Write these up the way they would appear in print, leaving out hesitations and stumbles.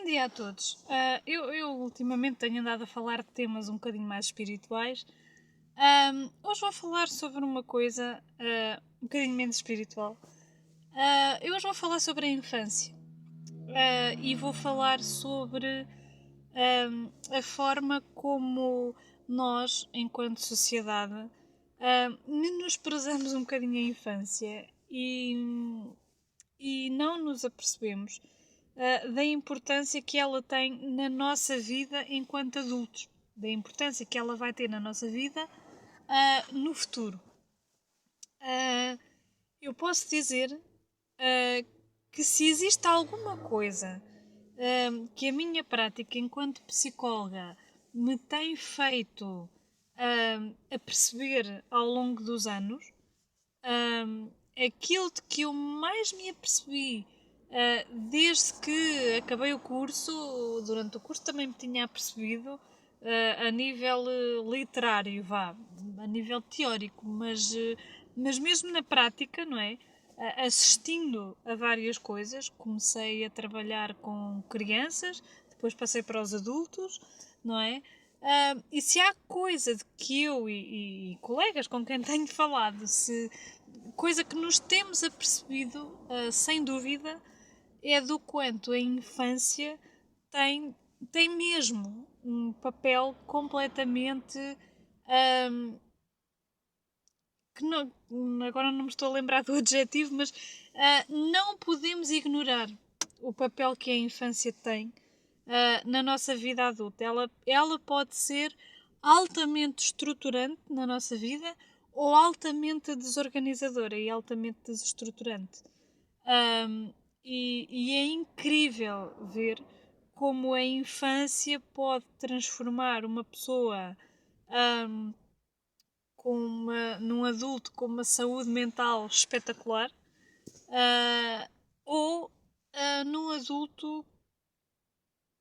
dia a todos. Eu ultimamente tenho andado a falar de temas um bocadinho mais espirituais. Hoje vou falar sobre uma coisa um bocadinho menos espiritual. Eu hoje vou falar sobre a infância. E vou falar sobre a forma como nós, enquanto sociedade, menosprezamos um bocadinho a infância e não nos apercebemos da importância que ela tem na nossa vida enquanto adultos, da importância que ela vai ter na nossa vida no futuro. Eu posso dizer que se existe alguma coisa que a minha prática enquanto psicóloga me tem feito a perceber ao longo dos anos, aquilo de que eu mais me apercebi desde que acabei o curso, durante o curso também me tinha apercebido a nível literário, a nível teórico, mas mesmo na prática, não é? Assistindo a várias coisas, comecei a trabalhar com crianças, depois passei para os adultos, não é? E se há coisa de que eu e colegas com quem tenho falado, coisa que nos temos apercebido, sem dúvida, é do quanto a infância tem mesmo um papel completamente que não, agora não me estou a lembrar do adjetivo, mas não podemos ignorar o papel que a infância tem na nossa vida adulta. Ela pode ser altamente estruturante na nossa vida ou altamente desorganizadora e altamente desestruturante. E é incrível ver como a infância pode transformar uma pessoa num adulto com uma saúde mental espetacular ou num adulto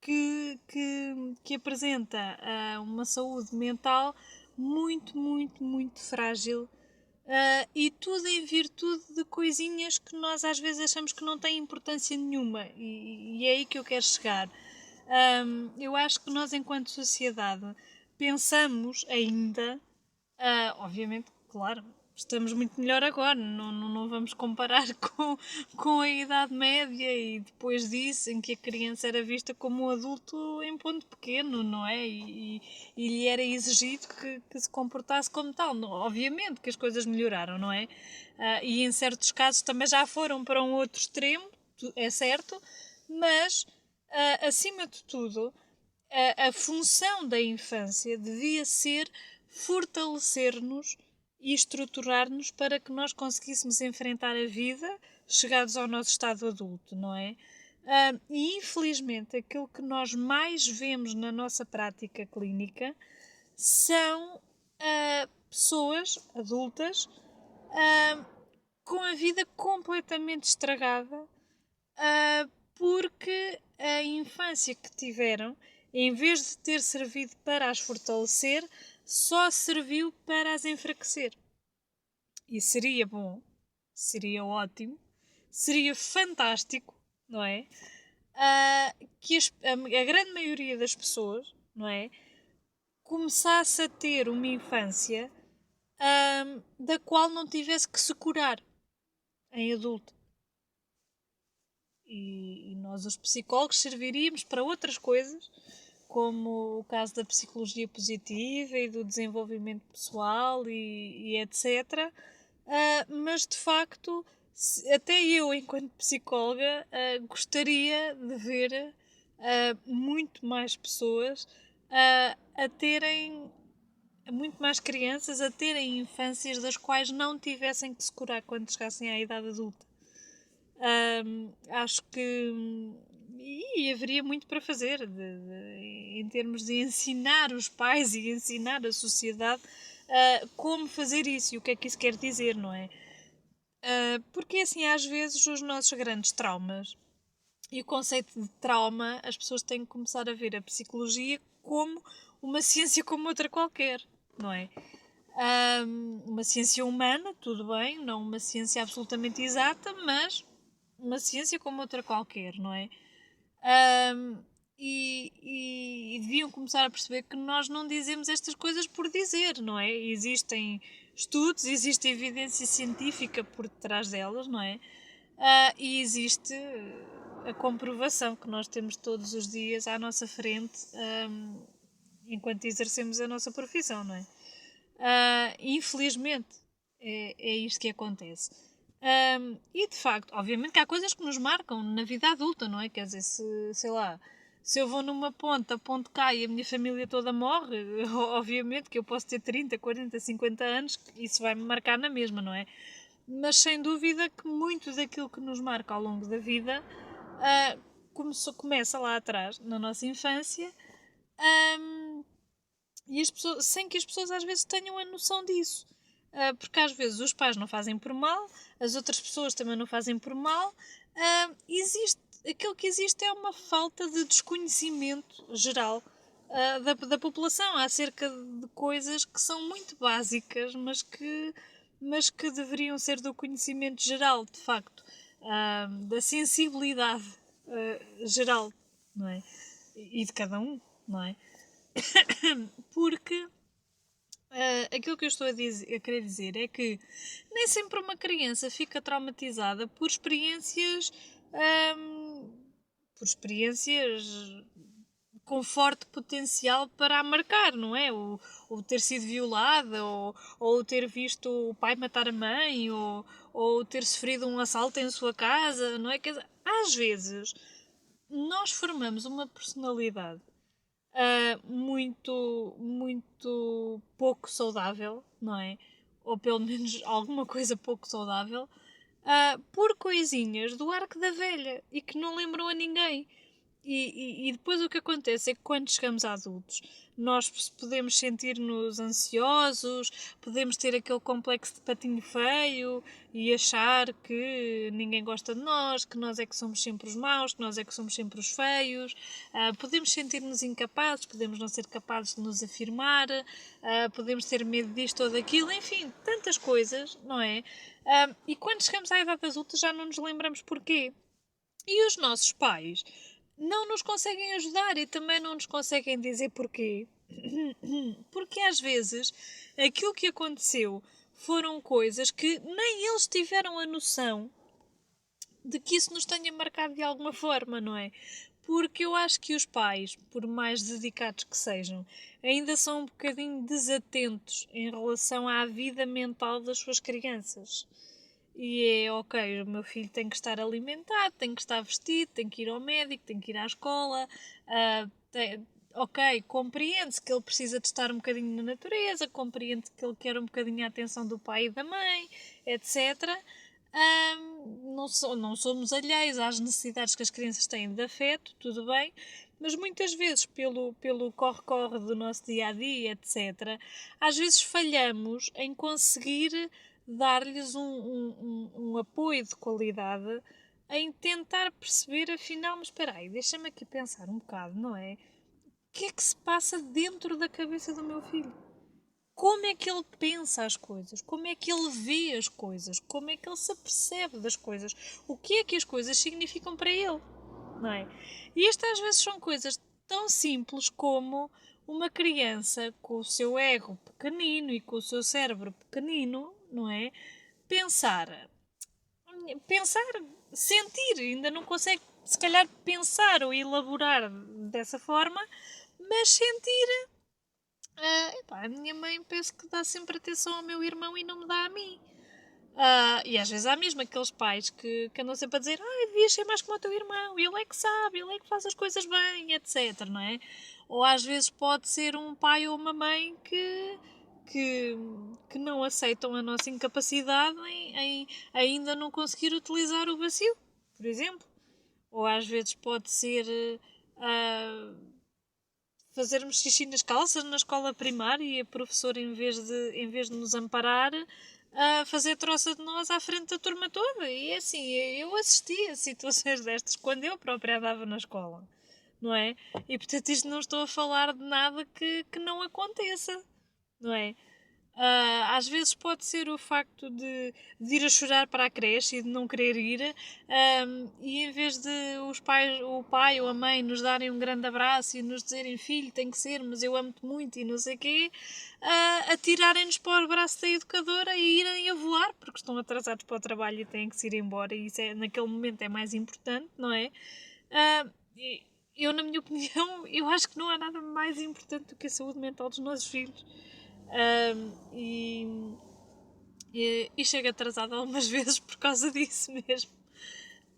que apresenta uma saúde mental muito, muito, muito frágil. E tudo em virtude de coisinhas que nós às vezes achamos que não têm importância nenhuma, e é aí que eu quero chegar. Eu acho que nós, enquanto sociedade, pensamos ainda, obviamente, claro, estamos muito melhor agora, não vamos comparar com a Idade Média e depois disso, em que a criança era vista como um adulto em ponto pequeno, não é? E lhe era exigido que se comportasse como tal. Obviamente que as coisas melhoraram, não é? E em certos casos também já foram para um outro extremo, é certo, mas acima de tudo, a função da infância devia ser fortalecer-nos e estruturar-nos para que nós conseguíssemos enfrentar a vida chegados ao nosso estado adulto, não é? E infelizmente aquilo que nós mais vemos na nossa prática clínica são pessoas adultas com a vida completamente estragada porque a infância que tiveram, em vez de ter servido para as fortalecer, só serviu para as enfraquecer. E seria bom, seria ótimo, seria fantástico, não é? Que a grande maioria das pessoas, não é? Começasse a ter uma infância da qual não tivesse que se curar em adulto. E nós, os psicólogos, serviríamos para outras coisas, como o caso da psicologia positiva e do desenvolvimento pessoal e etc. Mas de facto, até eu, enquanto psicóloga, gostaria de ver muito mais pessoas a terem. Muito mais crianças a terem infâncias das quais não tivessem que se curar quando chegassem à idade adulta. Acho que haveria muito para fazer em termos de ensinar os pais e ensinar a sociedade como fazer isso e o que é que isso quer dizer, não é? Porque assim, às vezes, os nossos grandes traumas e o conceito de trauma, as pessoas têm que começar a ver a psicologia como uma ciência como outra qualquer, não é? Uma ciência humana, tudo bem, não uma ciência absolutamente exata, mas uma ciência como outra qualquer, não é? e deviam começar a perceber que nós não dizemos estas coisas por dizer, não é? Existem estudos, existe evidência científica por detrás delas, não é? E existe a comprovação que nós temos todos os dias à nossa frente, enquanto exercemos a nossa profissão, não é? Infelizmente é isto que acontece. E de facto, obviamente que há coisas que nos marcam na vida adulta, não é? Quer dizer, sei lá, se eu vou numa ponte, a ponte cai e a minha família toda morre, obviamente que eu posso ter 30, 40, 50 anos, isso vai-me marcar na mesma, não é? Mas sem dúvida que muito daquilo que nos marca ao longo da vida começa lá atrás, na nossa infância, e as pessoas, sem que as pessoas às vezes tenham a noção disso. Porque às vezes os pais não fazem por mal, as outras pessoas também não fazem por mal. Aquilo que existe é uma falta de desconhecimento geral da população acerca de coisas que são muito básicas, mas que deveriam ser do conhecimento geral, de facto, da sensibilidade geral, não é? E de cada um, não é? Porque aquilo que eu estou a querer dizer é que nem sempre uma criança fica traumatizada por experiências com forte potencial para a marcar, não é? Ou ter sido violada, ou ter visto o pai matar a mãe, ou ter sofrido um assalto em sua casa, não é? Quer dizer, às vezes nós formamos uma personalidade muito pouco saudável, não é? Ou pelo menos alguma coisa pouco saudável, por coisinhas do arco da velha e que não lembram a ninguém. E depois o que acontece é que quando chegamos a adultos, nós podemos sentir-nos ansiosos, podemos ter aquele complexo de patinho feio e achar que ninguém gosta de nós, que nós é que somos sempre os maus, que nós é que somos sempre os feios, podemos sentir-nos incapazes, podemos não ser capazes de nos afirmar, podemos ter medo disto ou daquilo, enfim, tantas coisas, não é? E quando chegamos à idade adulta já não nos lembramos porquê. E os nossos pais não nos conseguem ajudar e também não nos conseguem dizer porquê. Porque às vezes aquilo que aconteceu foram coisas que nem eles tiveram a noção de que isso nos tenha marcado de alguma forma, não é? Porque eu acho que os pais, por mais dedicados que sejam, ainda são um bocadinho desatentos em relação à vida mental das suas crianças. E é ok, o meu filho tem que estar alimentado, tem que estar vestido, tem que ir ao médico, tem que ir à escola. Ok, compreende-se que ele precisa de estar um bocadinho na natureza, compreende que ele quer um bocadinho a atenção do pai e da mãe, etc. Não somos alheios às necessidades que as crianças têm de afeto, tudo bem, mas muitas vezes pelo corre-corre do nosso dia-a-dia, etc., às vezes falhamos em conseguir dar-lhes um apoio de qualidade em tentar perceber, afinal, mas espera aí, deixa-me aqui pensar um bocado, não é? O que é que se passa dentro da cabeça do meu filho? Como é que ele pensa as coisas? Como é que ele vê as coisas? Como é que ele se apercebe das coisas? O que é que as coisas significam para ele? Não é? E isto às vezes são coisas tão simples como uma criança com o seu ego pequenino e com o seu cérebro pequenino, não é? Pensar, sentir, ainda não consegue se calhar pensar ou elaborar dessa forma, mas sentir. A minha mãe penso que dá sempre atenção ao meu irmão e não me dá a mim. E às vezes há mesmo aqueles pais que andam sempre a dizer devias ser mais como o teu irmão, ele é que sabe, ele é que faz as coisas bem, etc, não é? Ou às vezes pode ser um pai ou uma mãe que não aceitam a nossa incapacidade em ainda não conseguir utilizar o bacio, por exemplo. Ou às vezes pode ser fazermos xixi nas calças na escola primária e a professora, em vez de nos amparar, a fazer troça de nós à frente da turma toda. E é assim, eu assisti a situações destas quando eu própria andava na escola, não é? E portanto isto não estou a falar de nada que não aconteça, não é? Às vezes pode ser o facto de ir a chorar para a creche e de não querer ir, e em vez de o pai ou a mãe nos darem um grande abraço e nos dizerem filho, tem que ser, mas eu amo-te muito e não sei o quê, atirarem-nos para o braço da educadora e irem a voar, porque estão atrasados para o trabalho e têm que se ir embora, e isso naquele momento é mais importante, não é? Eu, na minha opinião, eu acho que não há nada mais importante do que a saúde mental dos nossos filhos. Um, e, e chego atrasada algumas vezes por causa disso mesmo.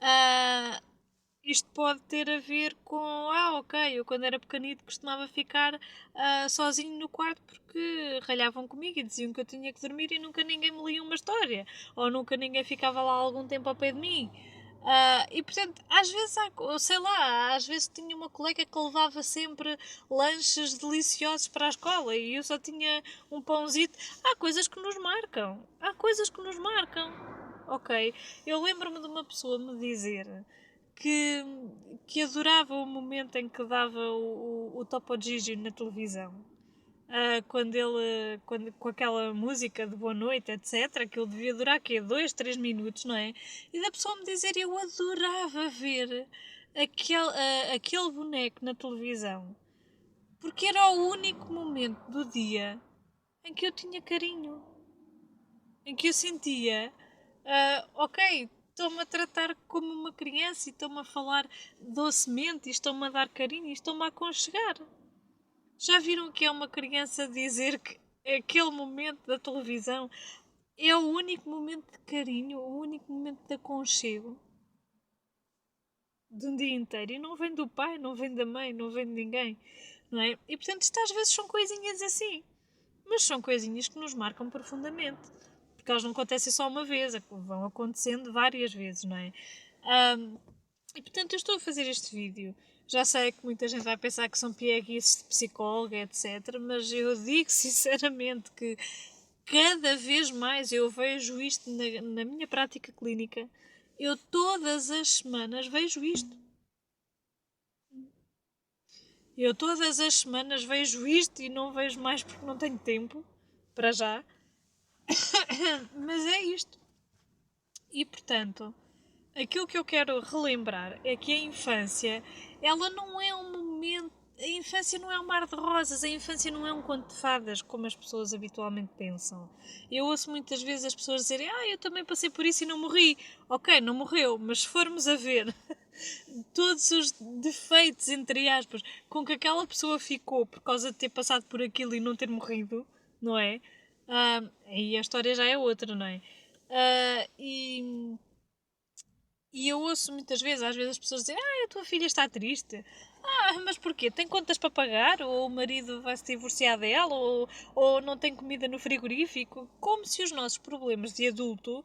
Uh, Isto pode ter a ver com, ok, eu quando era pequenito costumava ficar sozinho no quarto porque ralhavam comigo e diziam que eu tinha que dormir e nunca ninguém me lia uma história, ou nunca ninguém ficava lá algum tempo ao pé de mim. E portanto, às vezes, sei lá, às vezes tinha uma colega que levava sempre lanches deliciosos para a escola e eu só tinha um pãozito. Há coisas que nos marcam, há coisas que nos marcam. Ok, eu lembro-me de uma pessoa me dizer que, que adorava o momento em que dava o Topo Gigio na televisão. Com aquela música de boa noite, etc., que ele devia durar, quê? 2, 3 minutos, não é? E da pessoa me dizer, eu adorava ver aquele boneco na televisão, porque era o único momento do dia em que eu tinha carinho, em que eu sentia, ok, estão-me a tratar como uma criança e estão-me a falar docemente e estão-me a dar carinho e estão-me a aconchegar. Já viram que é uma criança dizer que aquele momento da televisão é o único momento de carinho, o único momento de aconchego de um dia inteiro? E não vem do pai, não vem da mãe, não vem de ninguém, não é? E portanto isto às vezes são coisinhas assim, mas são coisinhas que nos marcam profundamente, porque elas não acontecem só uma vez, vão acontecendo várias vezes, não é? E portanto eu estou a fazer este vídeo. Já sei que muita gente vai pensar que são pieguices de psicóloga, etc. Mas eu digo sinceramente que cada vez mais eu vejo isto na minha prática clínica. Eu todas as semanas vejo isto. Eu todas as semanas vejo isto e não vejo mais porque não tenho tempo, para já. Mas é isto. E portanto, aquilo que eu quero relembrar é que a infância, ela não é um momento. A infância não é um mar de rosas, a infância não é um conto de fadas, como as pessoas habitualmente pensam. Eu ouço muitas vezes as pessoas dizerem: eu também passei por isso e não morri. Ok, não morreu, mas se formos a ver todos os defeitos, entre aspas, com que aquela pessoa ficou por causa de ter passado por aquilo e não ter morrido, não é? Aí a história já é outra, não é? E eu ouço muitas vezes, às vezes as pessoas dizem: a tua filha está triste. Mas porquê? Tem contas para pagar? Ou o marido vai se divorciar dela? Ou não tem comida no frigorífico? Como se os nossos problemas de adulto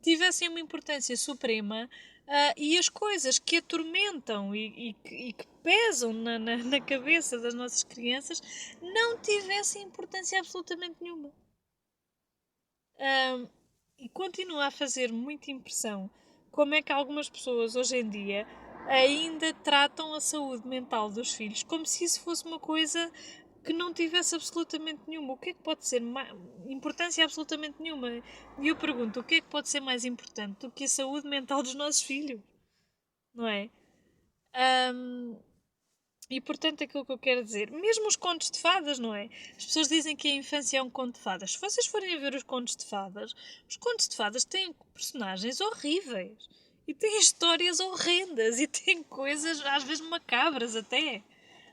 tivessem uma importância suprema, e as coisas que atormentam e que pesam na cabeça das nossas crianças não tivessem importância absolutamente nenhuma. E continua a fazer muita impressão como é que algumas pessoas hoje em dia ainda tratam a saúde mental dos filhos como se isso fosse uma coisa que não tivesse absolutamente nenhuma. O que é que pode ser importância absolutamente nenhuma? E eu pergunto, o que é que pode ser mais importante do que a saúde mental dos nossos filhos? Não é? E portanto aquilo que eu quero dizer, mesmo os contos de fadas, não é? As pessoas dizem que a infância é um conto de fadas. Se vocês forem a ver os contos de fadas têm personagens horríveis. E têm histórias horrendas. E têm coisas às vezes macabras até.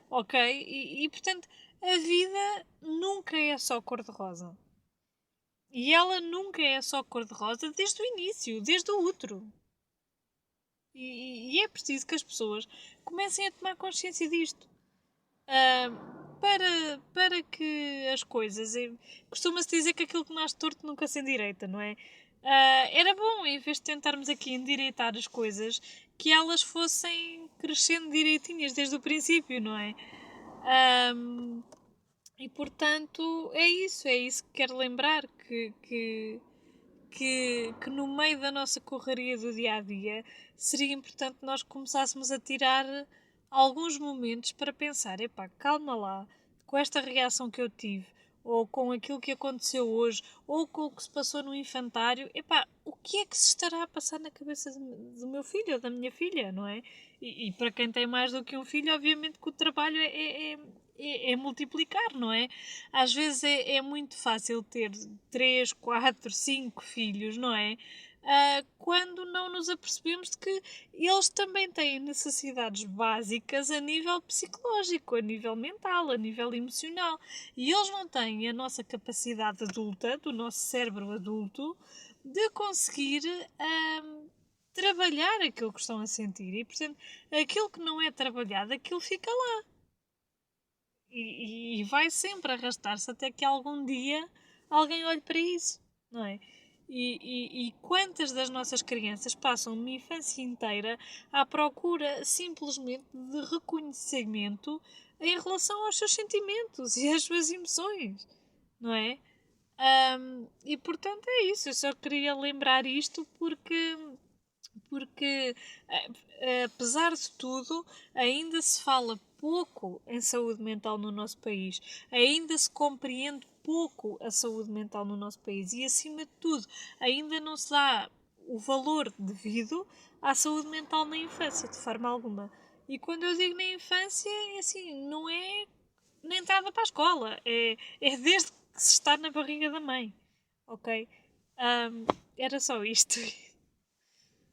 Ok? E portanto a vida nunca é só cor-de-rosa. E ela nunca é só cor-de-rosa desde o início, desde o útero. E é preciso que as pessoas comecem a tomar consciência disto. Para que as coisas. Costuma-se dizer que aquilo que nasce torto nunca se endireita, não é? Era bom, em vez de tentarmos aqui endireitar as coisas, que elas fossem crescendo direitinhas desde o princípio, não é? E portanto é isso que quero lembrar, que no meio da nossa correria do dia a dia seria importante nós começássemos a tirar alguns momentos para pensar: epá, calma lá, com esta reação que eu tive, ou com aquilo que aconteceu hoje, ou com o que se passou no infantário, epá, o que é que se estará a passar na cabeça do meu filho ou da minha filha, não é? E para quem tem mais do que um filho, obviamente que o trabalho é multiplicar, não é? Às vezes é muito fácil ter 3, 4, 5 filhos, não é? Quando não nos apercebemos de que eles também têm necessidades básicas a nível psicológico, a nível mental, a nível emocional. E eles não têm a nossa capacidade adulta, do nosso cérebro adulto, de conseguir trabalhar aquilo que estão a sentir. E, portanto, aquilo que não é trabalhado, aquilo fica lá. E vai sempre arrastar-se até que algum dia alguém olhe para isso, não é? E quantas das nossas crianças passam uma infância inteira à procura simplesmente de reconhecimento em relação aos seus sentimentos e às suas emoções, não é? E portanto é isso, eu só queria lembrar isto porque apesar de tudo, ainda se fala pouco em saúde mental no nosso país, ainda se compreende pouco a saúde mental no nosso país e, acima de tudo, ainda não se dá o valor devido à saúde mental na infância, de forma alguma. E quando eu digo na infância, é assim, não é na entrada para a escola, é desde que se está na barriga da mãe, ok? Era só isto.